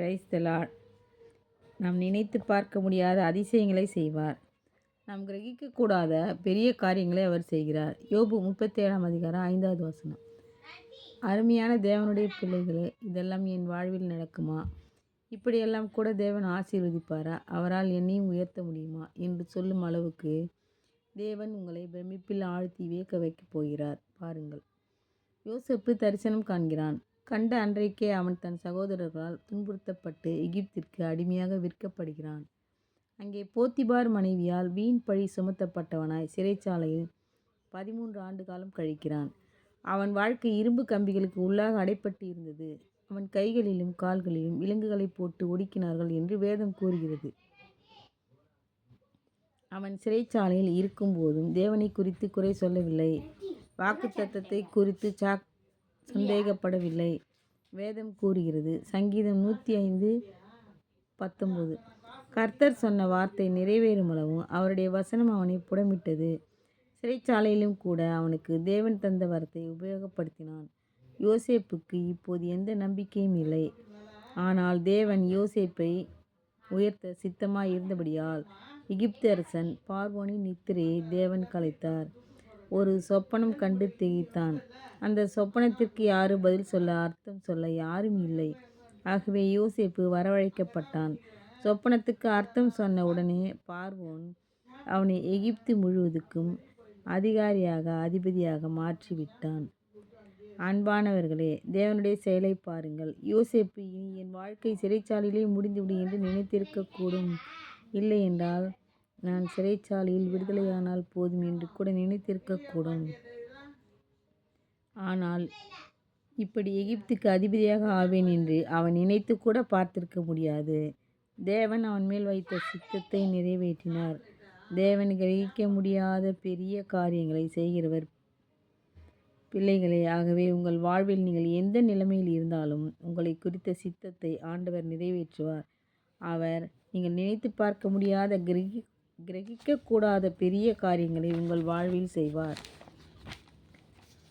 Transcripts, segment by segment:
Praise the Lord. நாம் நினைத்து பார்க்க முடியாத அதிசயங்களை செய்வார். நாம் கிரகிக்கக்கூடாத பெரிய காரியங்களை அவர் செய்கிறார். யோபு 37 அதிகாரம் 5வது வசனம். அருமையான தேவனுடைய பிள்ளைகளே, இதெல்லாம் என் வாழ்வில் நடக்குமா? இப்படியெல்லாம் கூட தேவன் ஆசீர்வதிப்பாரா? அவரால் என்னையும் உயர்த்த முடியுமா என்று சொல்லும் அளவுக்கு தேவன் உங்களை பிரமிப்பில் ஆழ்த்தி வியக்க வைக்கப் போகிறார். பாருங்கள். யோசேப்பு தரிசனம் காண்கிறான். கண்ட அன்றைக்கே அவன் தன் சகோதரர்களால் துன்புறுத்தப்பட்டு எகிப்திற்கு அடிமையாக விற்கப்படுகிறான். அங்கே போத்திபார் மனைவியால் வீண் பழி சுமத்தப்பட்டவனாய் சிறைச்சாலையில் 13 ஆண்டு காலம் கழிக்கிறான். அவன் வாழ்க்கை இரும்பு கம்பிகளுக்கு உள்ளாக அடைப்பட்டு இருந்தது. அவன் கைகளிலும் கால்களிலும் விலங்குகளை போட்டு ஒடுக்கினார்கள் என்று வேதம் கூறுகிறது. அவன் சிறைச்சாலையில் இருக்கும்போதும் தேவனை குறித்து குறை சொல்லவில்லை. வாக்குத்தத்தத்தை குறித்து சந்தேகப்படவில்லை. வேதம் கூறுகிறது, சங்கீதம் 105:19, கர்த்தர் சொன்ன வார்த்தை நிறைவேறும் அளவும் அவருடைய வசனம் அவனை புடமிட்டது. சிறைச்சாலையிலும் கூட அவனுக்கு தேவன் தந்த வரத்தை உபயோகப்படுத்தினான். யோசேப்புக்கு இப்போது எந்த நம்பிக்கையும் இல்லை. ஆனால் தேவன் யோசேப்பை உயர்த்த சித்தமாய் இருந்தபடியால் எகிப்து அரசன் பார்வோனின் நித்திரையை தேவன் கலைத்தார். ஒரு சொப்பனம் கண்டு திகைத்தான். அந்த சொப்பனத்திற்கு யாரும் பதில் சொல்ல, அர்த்தம் சொல்ல யாரும் இல்லை. ஆகவே யோசேப்பு வரவழைக்கப்பட்டான். சொப்பனத்துக்கு அர்த்தம் சொன்ன உடனே பார்வோன் அவனை எகிப்து முழுவதுக்கும் அதிபதியாக மாற்றிவிட்டான். அன்பானவர்களே, தேவனுடைய செயலை பாருங்கள். யோசேப்பு இனி என் வாழ்க்கை சிறைச்சாலையிலே முடிந்துவிடும் என்று நினைத்திருக்கக்கூடும். இல்லை என்றால் நான் சிறைச்சாலையில் விடுதலையானால் போதும் என்று கூட நினைத்திருக்கக்கூடும். ஆனால் இப்படி எகிப்துக்கு அதிபதியாக ஆவேன் என்று அவன் நினைத்து கூட பார்த்திருக்க முடியாது. தேவன் அவன் மேல் வைத்த சித்தத்தை நிறைவேற்றினார். தேவன் கிரகிக்க முடியாத பெரிய காரியங்களை செய்கிறவர் பிள்ளைகளே. ஆகவே உங்கள் வாழ்வில் நீங்கள் எந்த நிலைமையில் இருந்தாலும் உங்களை குறித்த சித்தத்தை ஆண்டவர் நிறைவேற்றுவார். அவர் நீங்கள் நினைத்து பார்க்க முடியாத கிரகிக்கக்கூடாத பெரிய காரியங்களை உங்கள் வாழ்வில் செய்வார்.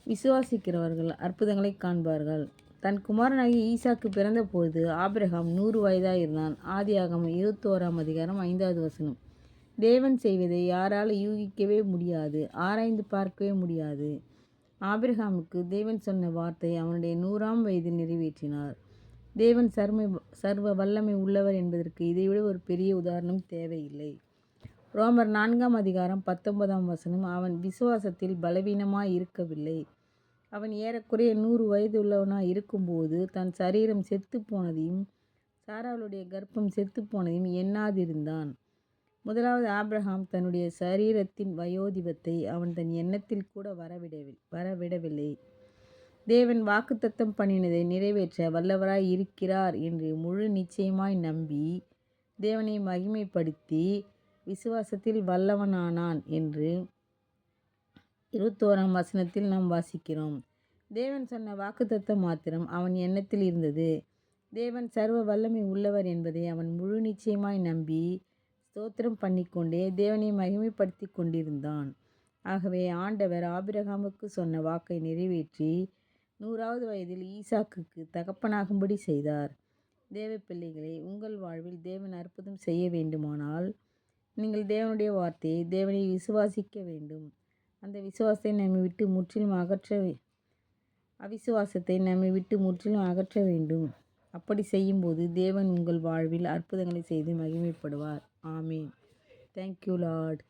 விசுவாசிக்கிறவர்கள் அற்புதங்களை காண்பார்கள். தன் குமாரனாகிய ஈசாக்கு பிறந்தபோது ஆபிரகாம் 100 வயதாக இருந்தான். ஆதியாகமம் 21 அதிகாரம் 5வது வசனம். தேவன் செய்வதை யாரால் யூகிக்கவே முடியாது, ஆராய்ந்து பார்க்கவே முடியாது. ஆபிரகாமுக்கு தேவன் சொன்ன வார்த்தை அவனுடைய 100ஆம் வயதில் நிறைவேற்றினார். தேவன் சர்வ வல்லமை உள்ளவர் என்பதற்கு இதைவிட ஒரு பெரிய உதாரணம் தேவையில்லை. ரோமர் 4 அதிகாரம் 19 வசனம். அவன் விசுவாசத்தில் பலவீனமாய் இருக்கவில்லை. அவன் ஏறக்குறைய 100 வயது உள்ளவனாய் இருக்கும்போது தன் சரீரம் செத்து போனதையும் சாராளுடைய கர்ப்பம் செத்து போனதையும் எண்ணாதிருந்தான். முதலாவது ஆபிரகாம் தன்னுடைய சரீரத்தின் வயோதிபத்தை அவன் தன் எண்ணத்தில் கூட வரவிடவில்லை. தேவன் வாக்குத்தத்தம் பண்ணினதை நிறைவேற்ற வல்லவராய் இருக்கிறார் என்று முழு நிச்சயமாய் நம்பி தேவனை மகிமைப்படுத்தி விசுவாசத்தில் வல்லவனானான் என்று 21ஆம் வசனத்தில் நாம் வாசிக்கிறோம். தேவன் சொன்ன வாக்குத்தத்தம் மாத்திரம் அவன் எண்ணத்தில் இருந்தது. தேவன் சர்வ வல்லமை உள்ளவர் என்பதை அவன் முழு நிச்சயமாய் நம்பி ஸ்தோத்திரம் பண்ணிக்கொண்டே தேவனை மகிமைப்படுத்தி கொண்டிருந்தான். ஆகவே ஆண்டவர் ஆபிரகாமுக்கு சொன்ன வாக்கை நிறைவேற்றி 100வது வயதில் ஈசாக்குக்கு தகப்பனாகும்படி செய்தார். தேவ பிள்ளைகளே, உங்கள் வாழ்வில் தேவன் அற்புதம் செய்ய வேண்டுமானால் நீங்கள் தேவனுடைய வார்த்தையை, தேவனை விசுவாசிக்க வேண்டும். அந்த விசுவாசத்தை நம்மை விட்டு முற்றிலும் அவிசுவாசத்தை நம்மை விட்டு முற்றிலும் அகற்ற வேண்டும். அப்படி செய்யும்போது தேவன் உங்கள் வாழ்வில் அற்புதங்களை செய்து மகிமைப்படுவார். ஆமேன். Thank you Lord.